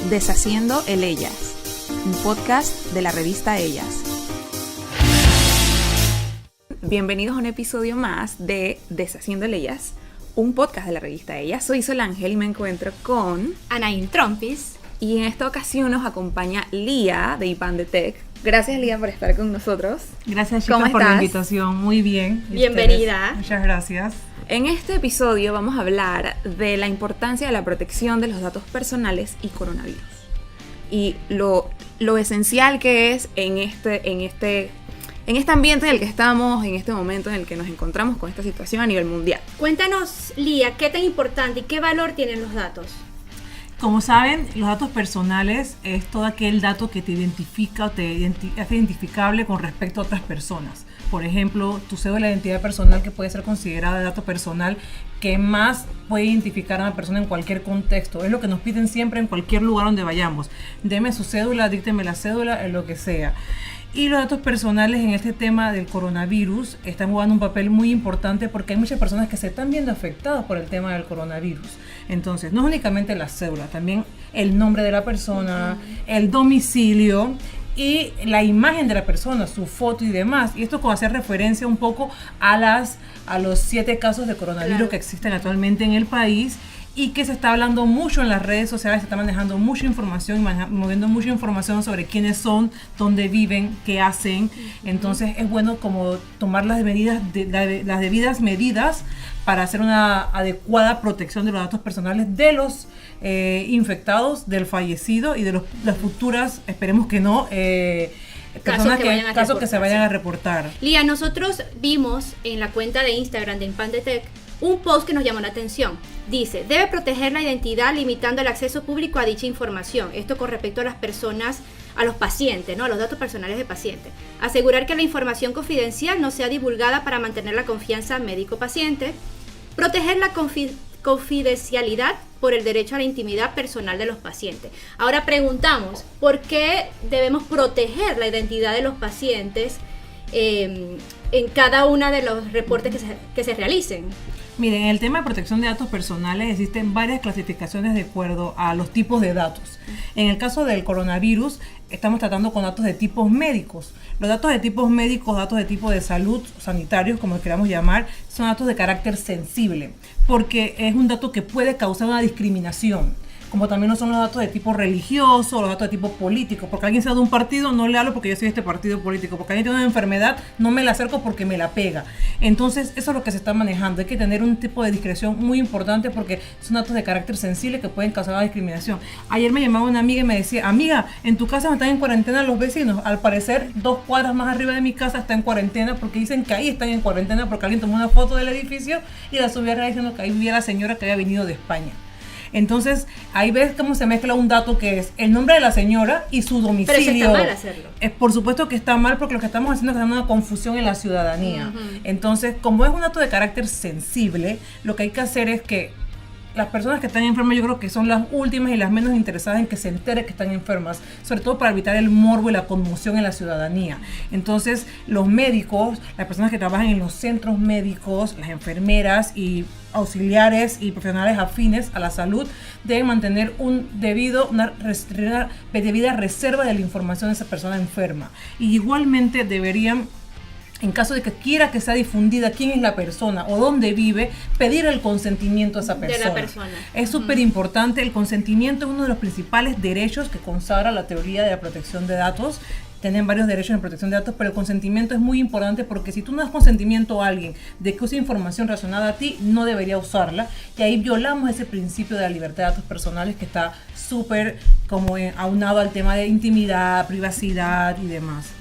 Deshaciendo el Ellas, un podcast de la revista Ellas. Bienvenidos a un episodio más de Deshaciendo el Ellas, un podcast de la revista Ellas. Soy Sol Ángel y me encuentro con Anaín Trompis. Y en esta ocasión nos acompaña Lía de IPAN de Tech. Gracias, Lía, por estar con nosotros. Gracias, chicas, por la invitación. Muy bien. Bienvenida. Ustedes, muchas gracias. En este episodio vamos a hablar de la importancia de la protección de los datos personales y coronavirus. Y lo esencial que es en este ambiente en el que estamos, en este momento en el que nos encontramos con esta situación a nivel mundial. Cuéntanos, Lía, ¿qué tan importante y qué valor tienen los datos? Como saben, los datos personales es todo aquel dato que te identifica o te hace identificable con respecto a otras personas. Por ejemplo, tu cédula de identidad personal, que puede ser considerada dato personal, que más puede identificar a una persona en cualquier contexto. Es lo que nos piden siempre en cualquier lugar donde vayamos. Deme su cédula, dícteme la cédula, en lo que sea. Y los datos personales en este tema del coronavirus están jugando un papel muy importante porque hay muchas personas que se están viendo afectadas por el tema del coronavirus. Entonces, no es únicamente la cédula, también el nombre de la persona, el domicilio y la imagen de la persona, su foto y demás. Y esto como hacer referencia un poco a los 7 casos de coronavirus que existen actualmente en el país y que se está hablando mucho en las redes sociales, se está manejando mucha información y moviendo mucha información sobre quiénes son, dónde viven, qué hacen. Entonces es bueno como tomar las debidas medidas para hacer una adecuada protección de los datos personales de los infectados, del fallecido y de las futuras, esperemos que no, casos que se vayan a reportar. Lía, nosotros vimos en la cuenta de Instagram de IPAN de Tech un post que nos llamó la atención. Dice, debe proteger la identidad limitando el acceso público a dicha información. Esto con respecto a las personas, a los pacientes, ¿no? A los datos personales de pacientes. Asegurar que la información confidencial no sea divulgada para mantener la confianza médico-paciente. Proteger la confidencialidad por el derecho a la intimidad personal de los pacientes. Ahora preguntamos, ¿por qué debemos proteger la identidad de los pacientes en cada uno de los reportes que se realicen? Miren, en el tema de protección de datos personales existen varias clasificaciones de acuerdo a los tipos de datos. En el caso del coronavirus, estamos tratando con datos de tipos médicos. Los datos de tipos médicos, datos de tipo de salud, sanitarios, como queramos llamar, son datos de carácter sensible, porque es un dato que puede causar una discriminación. Como también no son los datos de tipo religioso, los datos de tipo político. Porque alguien sea de un partido, no le hablo porque yo soy de este partido político. Porque alguien tiene una enfermedad, no me la acerco porque me la pega. Entonces, eso es lo que se está manejando. Hay que tener un tipo de discreción muy importante porque son datos de carácter sensible que pueden causar una discriminación. Ayer me llamaba una amiga y me decía, amiga, en tu casa están en cuarentena los vecinos. Al parecer, 2 cuadras más arriba de mi casa está en cuarentena porque dicen que ahí están en cuarentena porque alguien tomó una foto del edificio y la subió a redes diciendo que ahí vivía la señora que había venido de España. Entonces, ahí ves cómo se mezcla un dato que es el nombre de la señora y su domicilio. Pero eso está mal hacerlo. Por supuesto que está mal porque lo que estamos haciendo es crear una confusión en la ciudadanía. Entonces, como es un dato de carácter sensible, lo que hay que hacer es que las personas que están enfermas, yo creo que son las últimas y las menos interesadas en que se entere que están enfermas, sobre todo para evitar el morbo y la conmoción en la ciudadanía. Entonces, los médicos, las personas que trabajan en los centros médicos, las enfermeras y auxiliares y profesionales afines a la salud deben mantener una debida reserva de la información de esa persona enferma. Y igualmente deberían, en caso de que quiera que sea difundida quién es la persona o dónde vive, pedir el consentimiento a esa persona. De la persona. Es súper importante. El consentimiento es uno de los principales derechos que consagra la teoría de la protección de datos. Tienen varios derechos en protección de datos, pero el consentimiento es muy importante porque si tú no das consentimiento a alguien de que use información relacionada a ti, no debería usarla. Y ahí violamos ese principio de la libertad de datos personales que está súper como aunado al tema de intimidad, privacidad y demás.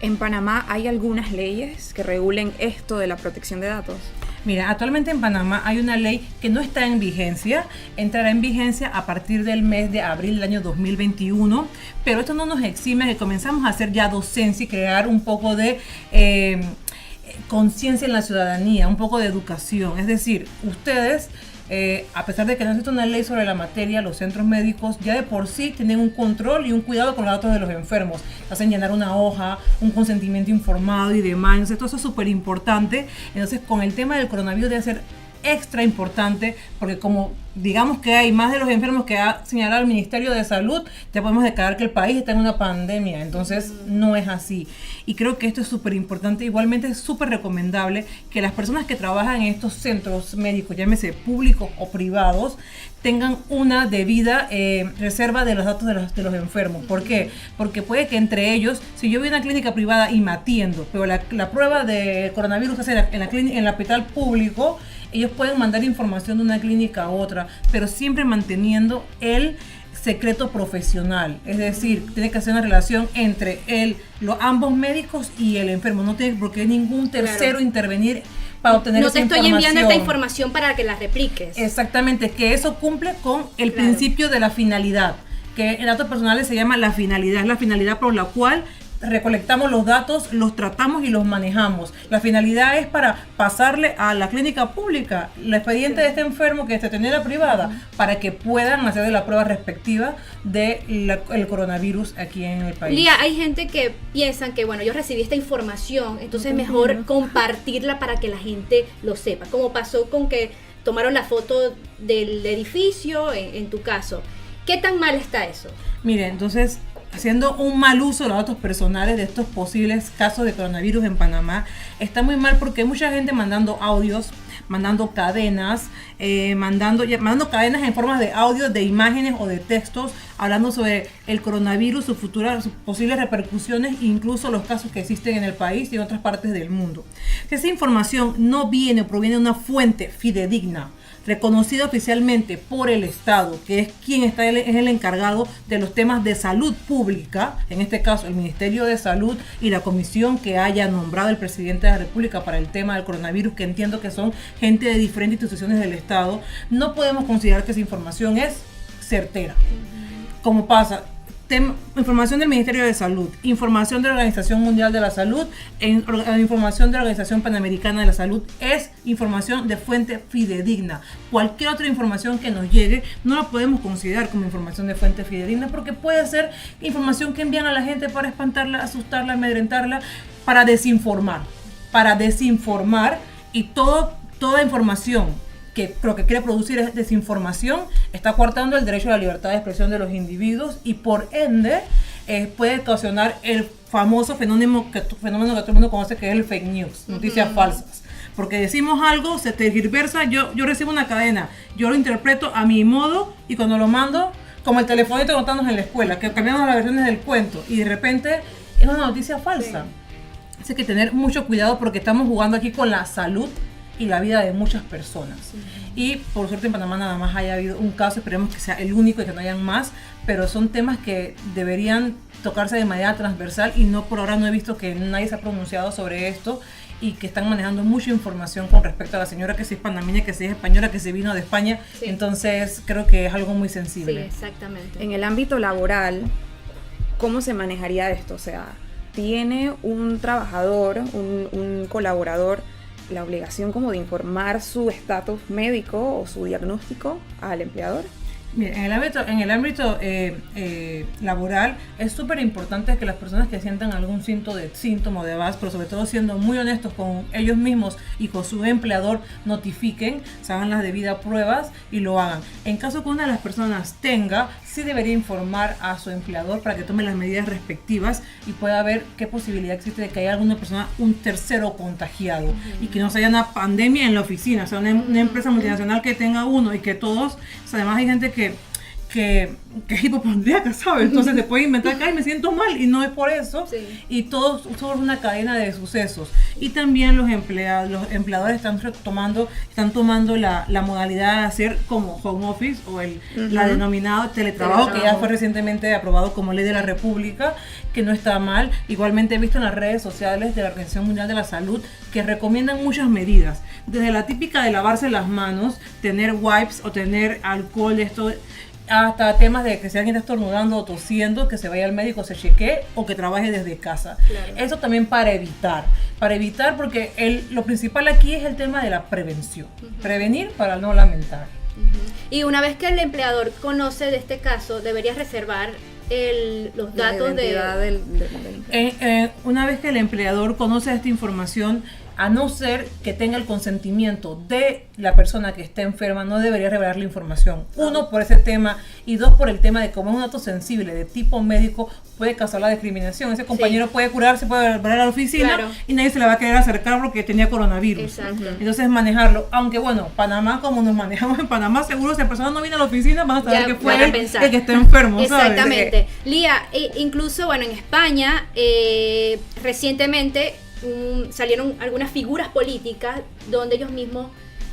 ¿En Panamá hay algunas leyes que regulen esto de la protección de datos? Mira, actualmente en Panamá hay una ley que no está en vigencia, entrará en vigencia a partir del mes de abril del año 2021, pero esto no nos exime de que comenzamos a hacer ya docencia y crear un poco de conciencia en la ciudadanía, un poco de educación. Es decir, ustedes a pesar de que no existe una ley sobre la materia, los centros médicos ya de por sí tienen un control y un cuidado con los datos de los enfermos. Hacen llenar una hoja, un consentimiento informado y demás. Entonces, todo eso es súper importante. Entonces, con el tema del coronavirus debe ser extra importante, porque como digamos que hay más de los enfermos que ha señalado el Ministerio de Salud, ya podemos declarar que el país está en una pandemia. Entonces no es así. Y creo que esto es súper importante. Igualmente es súper recomendable que las personas que trabajan en estos centros médicos, llámese públicos o privados, tengan una debida reserva de los datos de los enfermos. ¿Por qué? Porque puede que entre ellos, si yo voy a una clínica privada y me atiendo, pero la prueba de coronavirus se hace en el hospital público, ellos pueden mandar información de una clínica a otra, pero siempre manteniendo el secreto profesional. Es decir, tiene que hacer una relación entre ambos médicos y el enfermo. No tiene por qué ningún tercero intervenir para obtener esa información. No te estoy enviando esta información para que la repliques. Exactamente, que eso cumple con el principio de la finalidad, que en datos personales se llama la finalidad, es la finalidad por la cual recolectamos los datos, los tratamos y los manejamos. La finalidad es para pasarle a la clínica pública el expediente de este enfermo que se tenía en la privada, para que puedan hacer la prueba respectiva del coronavirus aquí en el país. Lía, hay gente que piensan que, bueno, yo recibí esta información, entonces mejor compartirla para que la gente lo sepa, como pasó con que tomaron la foto del edificio en tu caso. ¿Qué tan mal está eso? Mire, entonces, haciendo un mal uso de los datos personales de estos posibles casos de coronavirus en Panamá, está muy mal porque hay mucha gente mandando audios, mandando cadenas, mandando cadenas en forma de audios, de imágenes o de textos, hablando sobre el coronavirus, sus posibles repercusiones, incluso los casos que existen en el país y en otras partes del mundo. Si esa información no viene o proviene de una fuente fidedigna, reconocido oficialmente por el Estado, que es quien es el encargado de los temas de salud pública, en este caso el Ministerio de Salud y la comisión que haya nombrado el presidente de la República para el tema del coronavirus, que entiendo que son gente de diferentes instituciones del Estado, no podemos considerar que esa información es certera. Como pasa, información del Ministerio de Salud, información de la Organización Mundial de la Salud, información de la Organización Panamericana de la Salud, es información de fuente fidedigna. Cualquier otra información que nos llegue no la podemos considerar como información de fuente fidedigna, porque puede ser información que envían a la gente para espantarla, asustarla, amedrentarla, para desinformar, y toda información que lo que quiere producir es desinformación, está coartando el derecho a la libertad de expresión de los individuos y por ende puede ocasionar el famoso fenómeno que todo el mundo conoce, que es el fake news, noticias falsas. Porque decimos algo, se tergiversa, yo recibo una cadena, yo lo interpreto a mi modo y cuando lo mando, como el telefonito que contamos en la escuela, que cambiamos las versiones del cuento y de repente es una noticia falsa. Sí. Así que tener mucho cuidado porque estamos jugando aquí con la salud y la vida de muchas personas. Y por suerte en Panamá nada más haya habido un caso, esperemos que sea el único y que no hayan más, pero son temas que deberían tocarse de manera transversal y por ahora no he visto que nadie se ha pronunciado sobre esto y que están manejando mucha información con respecto a la señora que sí es panameña, que sí es española, que se vino de España. Sí. Entonces creo que es algo muy sensible. Sí, exactamente. En el ámbito laboral, ¿cómo se manejaría esto? O sea, ¿tiene un trabajador, un colaborador, la obligación como de informar su estatus médico o su diagnóstico al empleador? Mira, en el ámbito laboral es súper importante que las personas que sientan algún síntoma de VAS, pero sobre todo siendo muy honestos con ellos mismos y con su empleador, notifiquen, se hagan las debidas pruebas y lo hagan. En caso que una de las personas tenga, sí debería informar a su empleador para que tome las medidas respectivas y pueda ver qué posibilidad existe de que haya alguna persona, un tercero contagiado, y que no se haya una pandemia en la oficina, o sea, una empresa multinacional que tenga uno y que todos, o sea, además hay gente que es hipocondríaca, ¿sabes? Entonces se puede inventar que me siento mal y no es por eso. Sí. Y todo es una cadena de sucesos. Y también los empleadores están tomando la modalidad de hacer como home office o la denominada teletrabajo, que ya fue recientemente aprobado como ley de la República, que no está mal. Igualmente he visto en las redes sociales de la Organización Mundial de la Salud que recomiendan muchas medidas, desde la típica de lavarse las manos, tener wipes o tener alcohol, hasta temas de que si alguien está estornudando o tosiendo, que se vaya al médico, se chequee o que trabaje desde casa. Claro. Eso también para evitar porque lo principal aquí es el tema de la prevención. Prevenir para no lamentar. Y una vez que el empleador conoce de este caso, debería reservar los datos del una vez que el empleador conoce esta información, a no ser que tenga el consentimiento de la persona que esté enferma, no debería revelar la información. Uno, por ese tema, y dos, por el tema de cómo es un dato sensible de tipo médico, puede causar la discriminación. Ese compañero puede curarse, puede volver a la oficina, y nadie se le va a querer acercar porque tenía coronavirus. Exacto. Entonces manejarlo, aunque bueno, Panamá, como nos manejamos en Panamá, seguro si la persona no viene a la oficina, van a saber que fue el que está enfermo, ¿sabes? Exactamente. Lía, incluso, bueno, en España, recientemente salieron algunas figuras políticas donde ellos mismos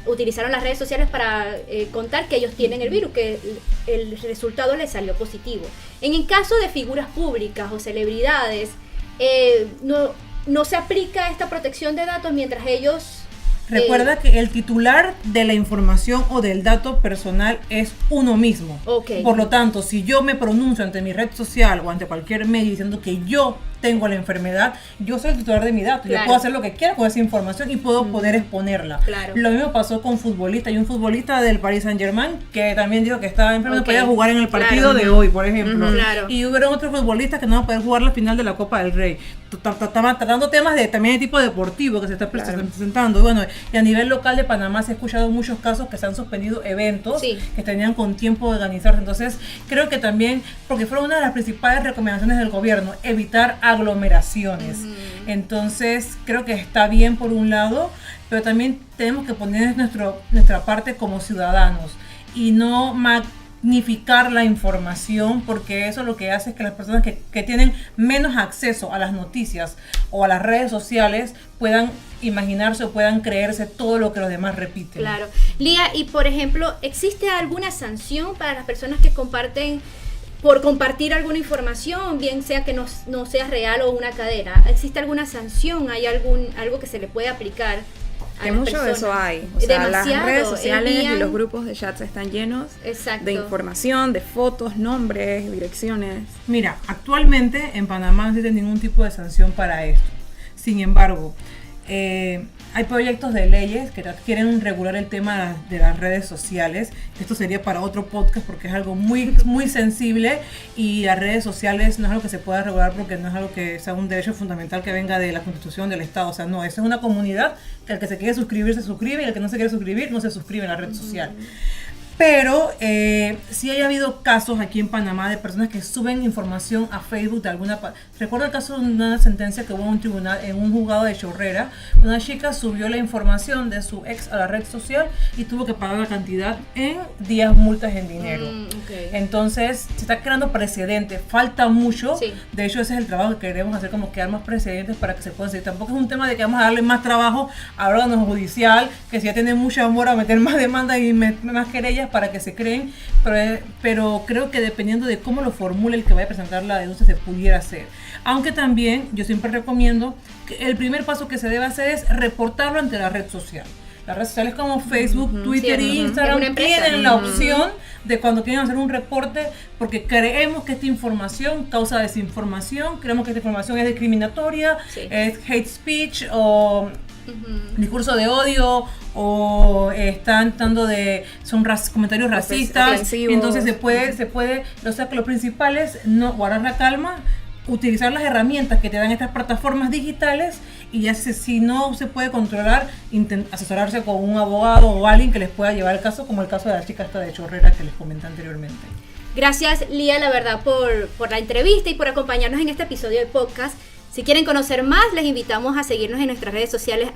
utilizaron las redes sociales para contar que ellos tienen el virus, que el resultado les salió positivo. En el caso de figuras públicas o celebridades, no se aplica esta protección de datos mientras ellos... Recuerda que el titular de la información o del dato personal es uno mismo. Okay. Por lo tanto, si yo me pronuncio ante mi red social o ante cualquier medio diciendo que yo tengo la enfermedad, yo soy el titular de mi dato. Claro. Yo puedo hacer lo que quiera con esa información y puedo poder exponerla. Claro. Lo mismo pasó con futbolistas. Hay un futbolista del Paris Saint-Germain que también dijo que estaba enfermo, no podía jugar en el partido de hoy, por ejemplo. Y hubo otros futbolistas que no van a poder jugar la final de la Copa del Rey. Estaban tratando temas también de tipo deportivo que se está presentando. Bueno, y a nivel local de Panamá se ha escuchado muchos casos que se han suspendido eventos que tenían con tiempo de organizarse. Entonces, creo que también, porque fue una de las principales recomendaciones del gobierno, evitar aglomeraciones. Entonces, creo que está bien por un lado, pero también tenemos que poner nuestra parte como ciudadanos y no magnificar la información, porque eso lo que hace es que las personas que tienen menos acceso a las noticias o a las redes sociales puedan imaginarse o puedan creerse todo lo que los demás repiten. Claro. Lía, y por ejemplo, ¿existe alguna sanción para las personas que comparten por compartir alguna información, bien sea que no sea real o una cadena? ¿Existe alguna sanción? ¿Hay algo que se le puede aplicar? Que mucho de eso hay. O sea, las redes sociales y los grupos de chats están llenos de información, de fotos, nombres, direcciones. Mira, actualmente en Panamá no existe ningún tipo de sanción para esto. Sin embargo, hay proyectos de leyes que quieren regular el tema de las redes sociales. Esto sería para otro podcast porque es algo muy, muy sensible, y las redes sociales no es algo que se pueda regular porque no es algo que sea un derecho fundamental que venga de la Constitución del Estado. O sea, no, eso es una comunidad que el que se quiere suscribir se suscribe y el que no se quiere suscribir no se suscribe en la red social. Pero sí haya habido casos aquí en Panamá de personas que suben información a Facebook de alguna... Recuerdo el caso de una sentencia que hubo en un tribunal, en un juzgado de Chorrera. Una chica subió la información de su ex a la red social y tuvo que pagar la cantidad en 10 multas en dinero. Entonces se está creando precedentes, falta mucho. De hecho, ese es el trabajo que queremos hacer, como crear más precedentes para que se puedan seguir. Tampoco es un tema de que vamos a darle más trabajo al órgano judicial, que si ya tiene mucho amor a meter más demandas y más querellas para que se creen, pero creo que dependiendo de cómo lo formule el que vaya a presentar la denuncia se pudiera hacer. Aunque también yo siempre recomiendo que el primer paso que se debe hacer es reportarlo ante la red social. Las redes sociales como Facebook, Twitter y Instagram tienen la opción de cuando quieren hacer un reporte, porque creemos que esta información causa desinformación, creemos que esta información es discriminatoria, es hate speech o discurso de odio, o están dando son comentarios racistas, ofensivos. Entonces se puede, o sea que lo principal es no guardar la calma, utilizar las herramientas que te dan estas plataformas digitales, y ya si no se puede controlar, asesorarse con un abogado o alguien que les pueda llevar el caso, como el caso de la chica esta de Chorrera que les comenté anteriormente. Gracias, Lía, la verdad, por la entrevista y por acompañarnos en este episodio del podcast. Si quieren conocer más, les invitamos a seguirnos en nuestras redes sociales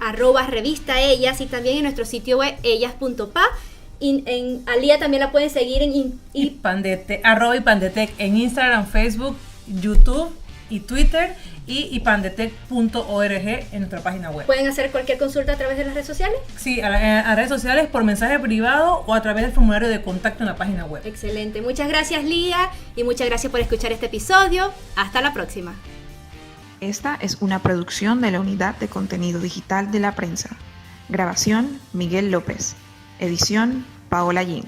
@revistaellas y también en nuestro sitio web ellas.pa. A Lía también la pueden seguir en @ipandetec en Instagram, Facebook, YouTube y Twitter, y ipandetec.org en nuestra página web. ¿Pueden hacer cualquier consulta a través de las redes sociales? Sí, a redes sociales por mensaje privado o a través del formulario de contacto en la página web. Excelente. Muchas gracias, Lía, y muchas gracias por escuchar este episodio. Hasta la próxima. Esta es una producción de la Unidad de Contenido Digital de la Prensa. Grabación, Miguel López. Edición, Paola Yin.